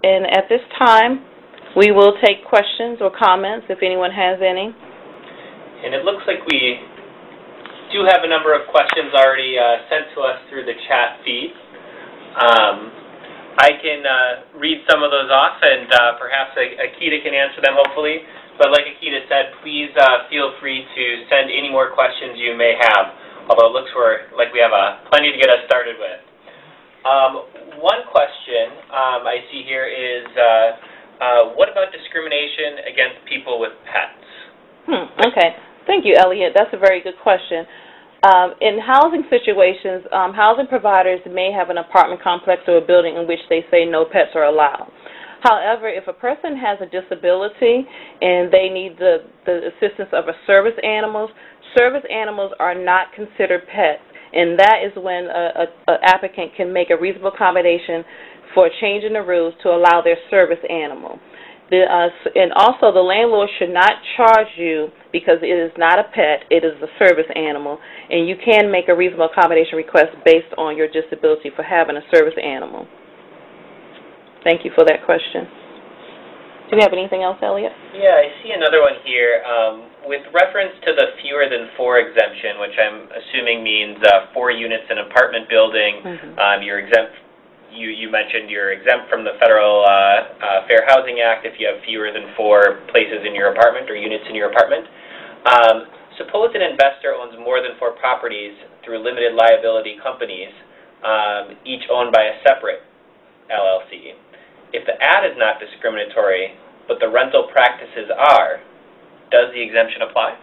And at this time, we will take questions or comments if anyone has any. And it looks like we do have a number of questions already sent to us through the chat feed. I can read some of those off, and perhaps Akita can answer them, hopefully. But like Akita said, please feel free to send any more questions you may have, although it looks like we have plenty to get us started with. One question I see here is, what about discrimination against people with pets? Okay. Thank you, Elliot. That's a very good question. In housing situations, housing providers may have an apartment complex or a building in which they say no pets are allowed. However, if a person has a disability and they need the assistance of a service animals are not considered pets, and that is when an applicant can make a reasonable accommodation for a change in the rules to allow their service animal. And also, the landlord should not charge you because it is not a pet, it is a service animal, and you can make a reasonable accommodation request based on your disability for having a service animal. Thank you for that question. Do you have anything else, Elliot? Yeah, I see another one here. With reference to the fewer than 4 exemption, which I'm assuming means 4 units in an apartment building, you're exempt. You mentioned you're exempt from the Federal Fair Housing Act if you have fewer than 4 places in your apartment or units in your apartment. Suppose an investor owns more than 4 properties through limited liability companies, each owned by a separate LLC. If the ad is not discriminatory, but the rental practices are, does the exemption apply?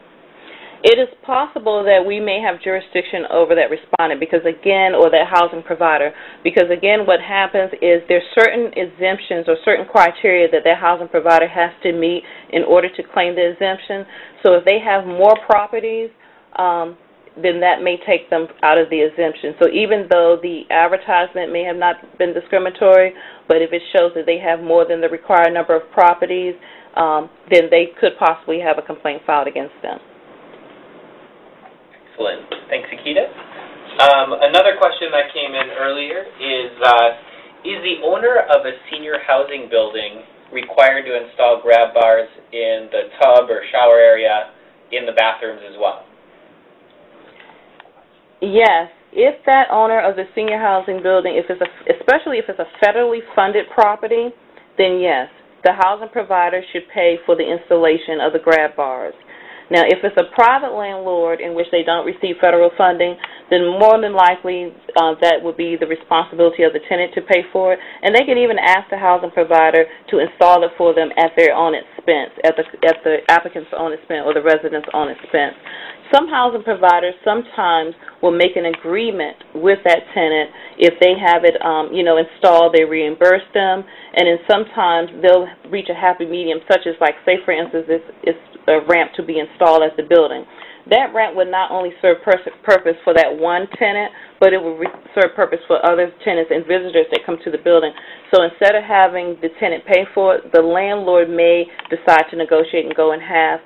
It is possible that we may have jurisdiction over that respondent because, again, or that housing provider, because, again, what happens is there's certain exemptions or certain criteria that housing provider has to meet in order to claim the exemption. So if they have more properties, then that may take them out of the exemption. So even though the advertisement may have not been discriminatory, but if it shows that they have more than the required number of properties, then they could possibly have a complaint filed against them. Excellent. Thanks, Akita. Another question that came in earlier is the owner of a senior housing building required to install grab bars in the tub or shower area in the bathrooms as well? Yes. If that owner of the senior housing building, especially if it's a federally funded property, then yes, the housing provider should pay for the installation of the grab bars. Now, if it's a private landlord in which they don't receive federal funding, then more than likely that would be the responsibility of the tenant to pay for it. And they can even ask the housing provider to install it for them at their own expense, at the applicant's own expense or the resident's own expense. Some housing providers sometimes will make an agreement with that tenant. If they have it, installed, they reimburse them. And then sometimes they'll reach a happy medium, such as, like, say, for instance, it's a ramp to be installed at the building. That ramp would not only serve purpose for that one tenant, but it would serve purpose for other tenants and visitors that come to the building. So instead of having the tenant pay for it, the landlord may decide to negotiate and go in half.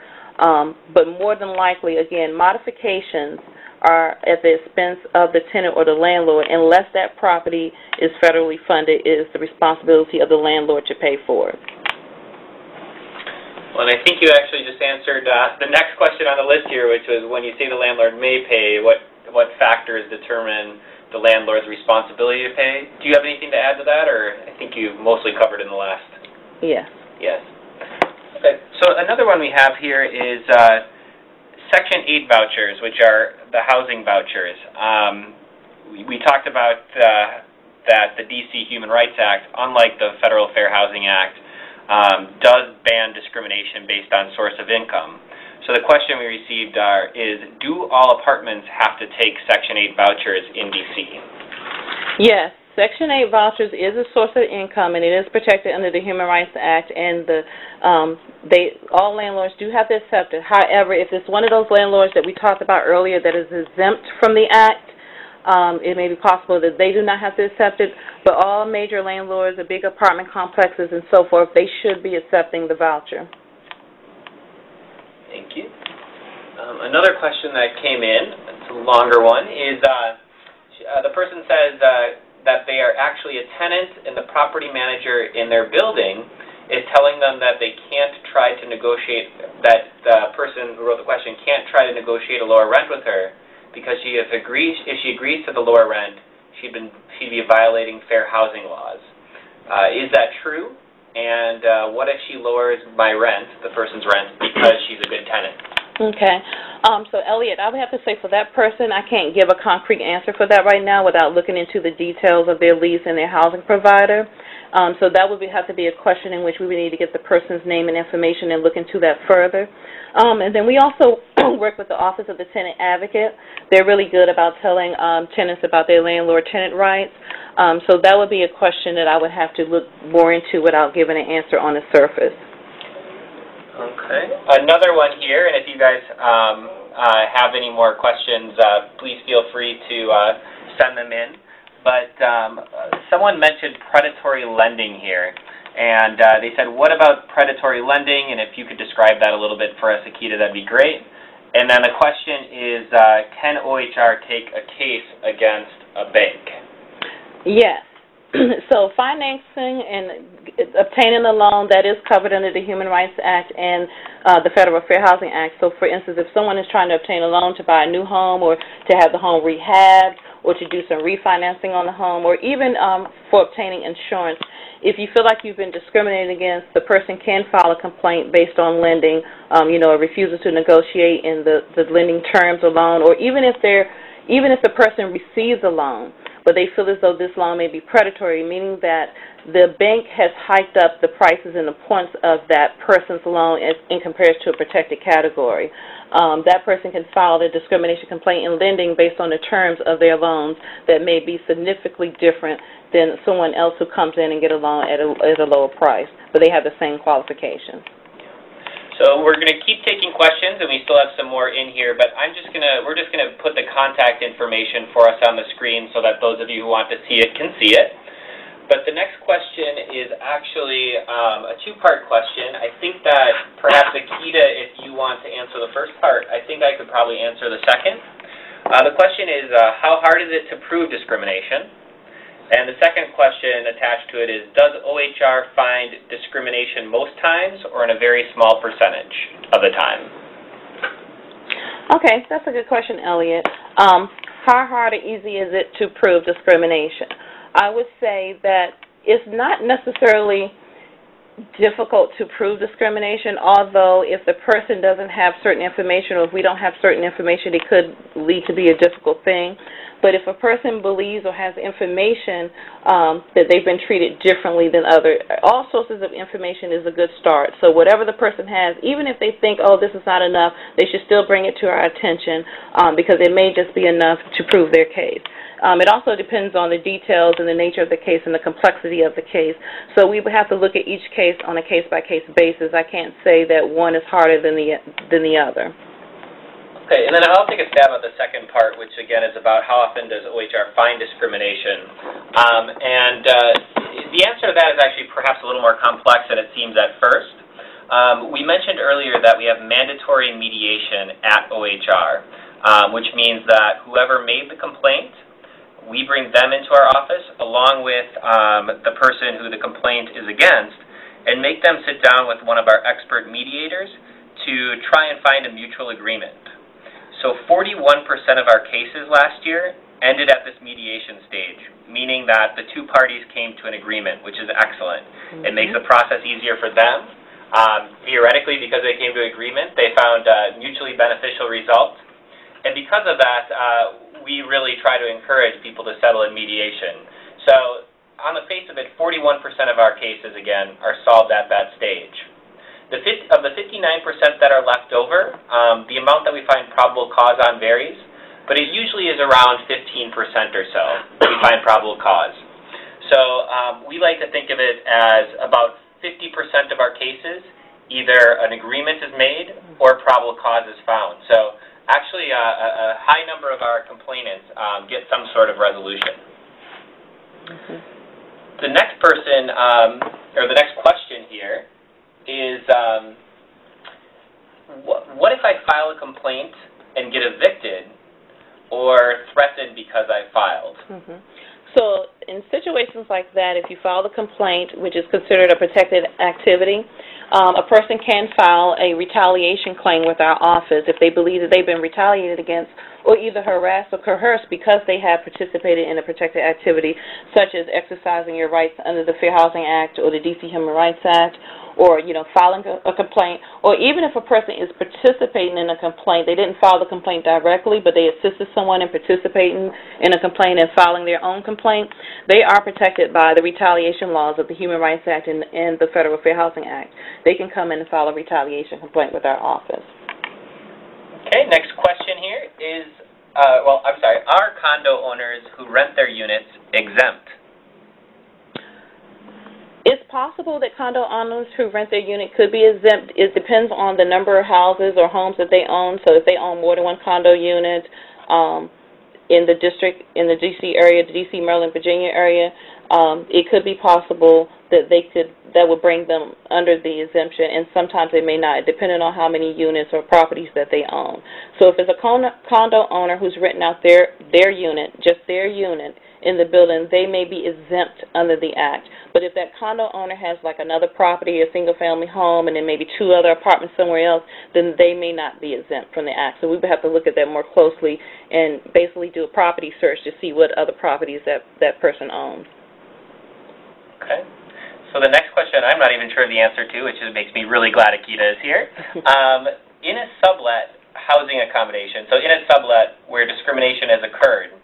But more than likely, again, modifications are at the expense of the tenant or the landlord. Unless that property is federally funded, it is the responsibility of the landlord to pay for it. Well, and I think you actually just answered the next question on the list here, which was when you say the landlord may pay, what factors determine the landlord's responsibility to pay? Do you have anything to add to that, or I think you mostly covered in the last? Yes. Yes. Okay. So another one we have here is Section 8 vouchers, which are the housing vouchers. We talked about that the D.C. Human Rights Act, unlike the Federal Fair Housing Act, does ban discrimination based on source of income. So the question we received is, do all apartments have to take Section 8 vouchers in D.C.? Yes. Section 8 vouchers is a source of income, and it is protected under the Human Rights Act, and all landlords do have to accept it. However, if it's one of those landlords that we talked about earlier that is exempt from the Act, it may be possible that they do not have to accept it, but all major landlords, the big apartment complexes and so forth, they should be accepting the voucher. Thank you. Another question that came in, it's a longer one, is the person says, that they are actually a tenant and the property manager in their building is telling them that they can't try to negotiate, that the person who wrote the question can't try to negotiate a lower rent with her because if she agrees to the lower rent, she'd be violating fair housing laws. Is that true? And what if she lowers my rent, the person's rent, because she's a good tenant? Okay. So, Elliot, I would have to say for that person, I can't give a concrete answer for that right now without looking into the details of their lease and their housing provider. So that would have to be a question in which we would need to get the person's name and information and look into that further. And then we also work with the Office of the Tenant Advocate. They're really good about telling tenants about their landlord-tenant rights. So that would be a question that I would have to look more into without giving an answer on the surface. Okay. Another one here, and if you guys have any more questions, please feel free to send them in. But someone mentioned predatory lending here, and they said, what about predatory lending? And if you could describe that a little bit for us, Akita, that'd be great. And then the question is, can OHR take a case against a bank? Yes. So financing and obtaining a loan, that is covered under the Human Rights Act and the Federal Fair Housing Act. So, for instance, if someone is trying to obtain a loan to buy a new home or to have the home rehabbed or to do some refinancing on the home or even for obtaining insurance, if you feel like you've been discriminated against, the person can file a complaint based on lending, a refusal to negotiate in the lending terms of loan, or even if the person receives a loan, but they feel as though this loan may be predatory, meaning that the bank has hiked up the prices and the points of that person's loan in comparison to a protected category. That person can file a discrimination complaint in lending based on the terms of their loans that may be significantly different than someone else who comes in and get a loan at a lower price, but they have the same qualifications. So we're going to keep taking questions, and we still have some more in here, but we're just going to put the contact information for us on the screen so that those of you who want to see it can see it. But the next question is actually a two-part question. I think that perhaps, Akita, if you want to answer the first part, I think I could probably answer the second. The question is, how hard is it to prove discrimination? And the second question attached to it is, does OHR find discrimination most times or in a very small percentage of the time? Okay, that's a good question, Elliot. How hard or easy is it to prove discrimination? I would say that it's not necessarily difficult to prove discrimination, although if the person doesn't have certain information or if we don't have certain information, it could lead to be a difficult thing. But if a person believes or has information that they've been treated differently than others, all sources of information is a good start. So whatever the person has, even if they think, oh, this is not enough, they should still bring it to our attention because it may just be enough to prove their case. It also depends on the details and the nature of the case and the complexity of the case. So we would have to look at each case on a case-by-case basis. I can't say that one is harder than the other. Okay, and then I'll take a stab at the second part, which again is about how often does OHR find discrimination. The answer to that is actually perhaps a little more complex than it seems at first. We mentioned earlier that we have mandatory mediation at OHR, which means that whoever made the complaint, we bring them into our office along with the person who the complaint is against and make them sit down with one of our expert mediators to try and find a mutual agreement. So 41% of our cases last year ended at this mediation stage, meaning that the two parties came to an agreement, which is excellent. Mm-hmm. It makes the process easier for them. Theoretically, because they came to agreement, they found mutually beneficial results. And because of that, we really try to encourage people to settle in mediation. So on the face of it, 41% of our cases, again, are solved at that stage. Of the 59% that are left over, the amount that we find probable cause on varies, but it usually is around 15% or so that we find probable cause. So we like to think of it as about 50% of our cases, either an agreement is made or probable cause is found. So actually a high number of our complainants get some sort of resolution. Mm-hmm. The next person, or the next question here, is what if I file a complaint and get evicted or threatened because I filed? Mm-hmm. So in situations like that, if you file the complaint, which is considered a protected activity, a person can file a retaliation claim with our office if they believe that they've been retaliated against or either harassed or coerced because they have participated in a protected activity, such as exercising your rights under the Fair Housing Act or the D.C. Human Rights Act, or, filing a complaint, or even if a person is participating in a complaint, they didn't file the complaint directly, but they assisted someone in participating in a complaint and filing their own complaint, they are protected by the retaliation laws of the Human Rights Act and the Federal Fair Housing Act. They can come in and file a retaliation complaint with our office. Okay, next question here is, are condo owners who rent their units exempt? It's possible that condo owners who rent their unit could be exempt. It depends on the number of houses or homes that they own. So if they own more than one condo unit in the district, in the D.C. area, the D.C., Maryland, Virginia area, it could be possible that that would bring them under the exemption, and sometimes they may not, depending on how many units or properties that they own. So if it's a condo owner who's renting out their unit, just their unit in the building, they may be exempt under the Act. But if that condo owner has like another property, a single-family home, and then maybe two other apartments somewhere else, then they may not be exempt from the Act. So we would have to look at that more closely and basically do a property search to see what other properties that person owns. Okay. So the next question I'm not even sure the answer to, which makes me really glad Akita is here. In a sublet housing accommodation, so in a sublet where discrimination has occurred,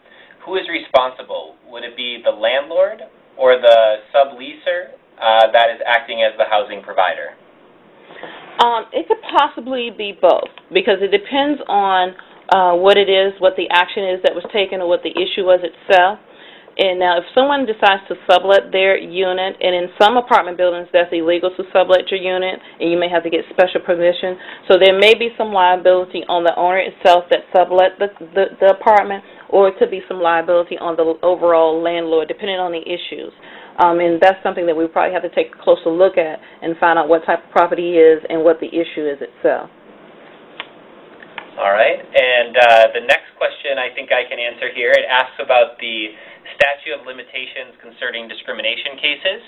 who is responsible? Would it be the landlord or the subleaser that is acting as the housing provider? It could possibly be both, because it depends on what it is, what the action is that was taken, or what the issue was itself. And now if someone decides to sublet their unit, and in some apartment buildings that's illegal to sublet your unit, and you may have to get special permission, so there may be some liability on the owner itself that sublet the apartment, or it could be some liability on the overall landlord, depending on the issues. And that's something that we probably have to take a closer look at and find out what type of property is and what the issue is itself. All right, and the next question I think I can answer here, it asks about the statute of limitations concerning discrimination cases.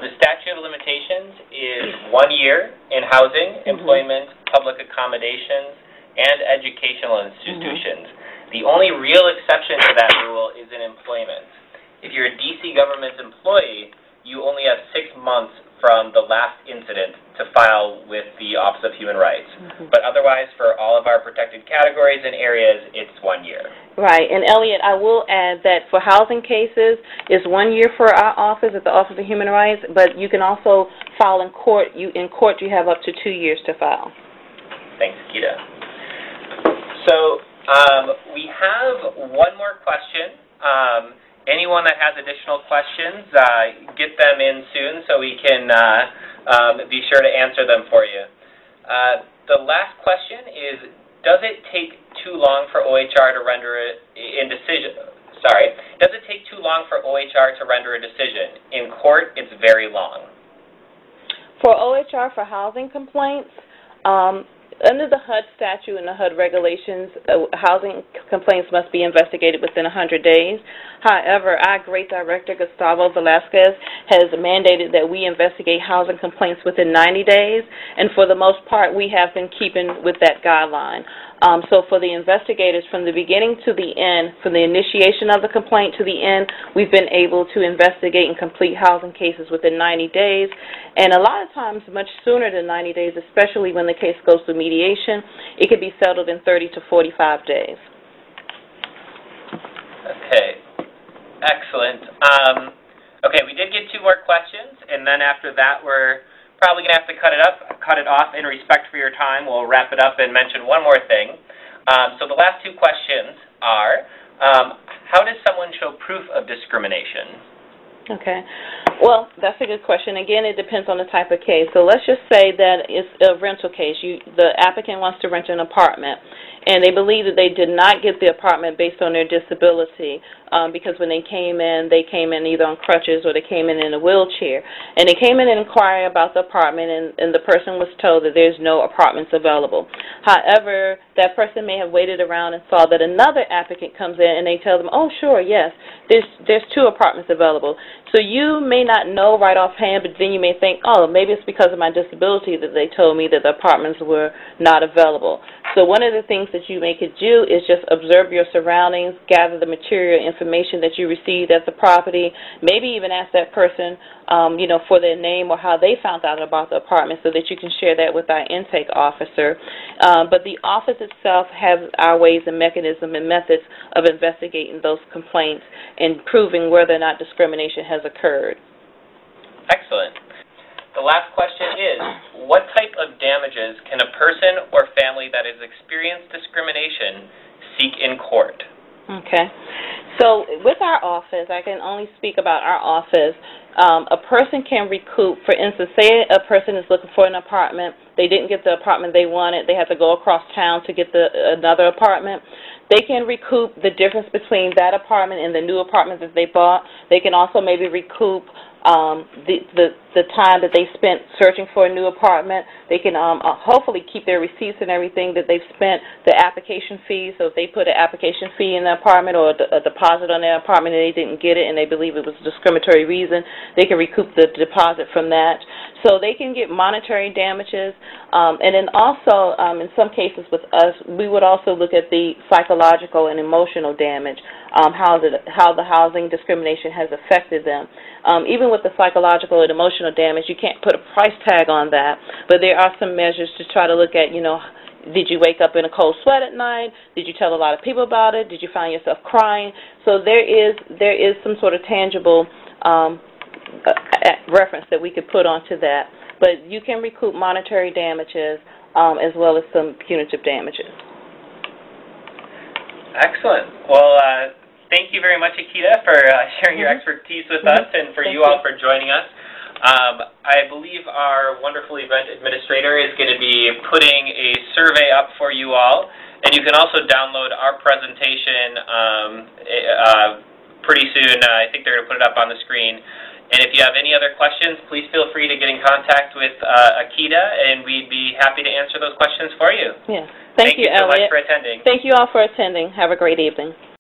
The statute of limitations is 1 year in housing, employment, public accommodations, and educational institutions. The only real exception to that rule is in employment. If you're a D.C. government employee, you only have 6 months from the last incident to file with the Office of Human Rights. But otherwise, for all of our protected categories and areas, it's 1 year. Right. And, Elliot, I will add that for housing cases, it's 1 year for our office at the Office of Human Rights, but you can also file in court. In court, you have up to 2 years to file. Thanks, Akita. So we have one more question. Anyone that has additional questions, get them in soon so we can be sure to answer them for you. The last question is, does it take too long for OHR to render does it take too long for OHR to render a decision? In court, it's very long. For OHR for housing complaints, under the HUD statute and the HUD regulations, housing complaints must be investigated within 100 days. However, our great director, Gustavo Velasquez, has mandated that we investigate housing complaints within 90 days, and for the most part, we have been keeping with that guideline. So for the investigators, from the beginning to the end, from the initiation of the complaint to the end, we've been able to investigate and complete housing cases within 90 days, and a lot of times much sooner than 90 days, especially when the case goes to mediation. It could be settled in 30 to 45 days. Okay. Excellent. Okay, we did get 2 more questions, and then after that we're probably going to have to cut it off in respect for your time. We'll wrap it up and mention one more thing. So the last 2 questions are, how does someone show proof of discrimination? Okay. Well, that's a good question. Again, it depends on the type of case. So let's just say that it's a rental case. The applicant wants to rent an apartment, and they believe that they did not get the apartment based on their disability because when they came in either on crutches or they came in a wheelchair. And they came in and inquired about the apartment, and the person was told that there's no apartments available. However, that person may have waited around and saw that another applicant comes in, and they tell them, oh, sure, yes, there's 2 apartments available. So you may not know right offhand, but then you may think, oh, maybe it's because of my disability that they told me that the apartments were not available. So one of the things that you may could do is just observe your surroundings, gather the material information that you received at the property, maybe even ask that person, for their name or how they found out about the apartment so that you can share that with our intake officer. But the office itself has our ways and mechanisms and methods of investigating those complaints and proving whether or not discrimination has occurred. Excellent. The last question is, what type of damages can a person or family that has experienced discrimination seek in court? Okay. So with our office, I can only speak about our office. A person can recoup, for instance, say a person is looking for an apartment. They didn't get the apartment they wanted. They had to go across town to get another apartment. They can recoup the difference between that apartment and the new apartment that they bought. They can also maybe recoup the time that they spent searching for a new apartment. They can hopefully keep their receipts and everything that they've spent, the application fee. So if they put an application fee in the apartment or a deposit on their apartment and they didn't get it and they believe it was a discriminatory reason, they can recoup the deposit from that. So they can get monetary damages. And then also, in some cases with us, we would also look at the psychological and emotional damage, how the housing discrimination has affected them. Even with the psychological and emotional damage, you can't put a price tag on that, but there are some measures to try to look at, did you wake up in a cold sweat at night? Did you tell a lot of people about it? Did you find yourself crying? So there is some sort of tangible reference that we could put onto that. But you can recoup monetary damages as well as some punitive damages. Excellent. Well, thank you very much, Akita, for sharing your expertise with us and for you all for joining us. I believe our wonderful event administrator is going to be putting a survey up for you all, and you can also download our presentation pretty soon. I think they're going to put it up on the screen. And if you have any other questions, please feel free to get in contact with Akita, and we'd be happy to answer those questions for you. Yeah. Thank you, so Elliot. much for attending. Thank you all for attending. Have a great evening.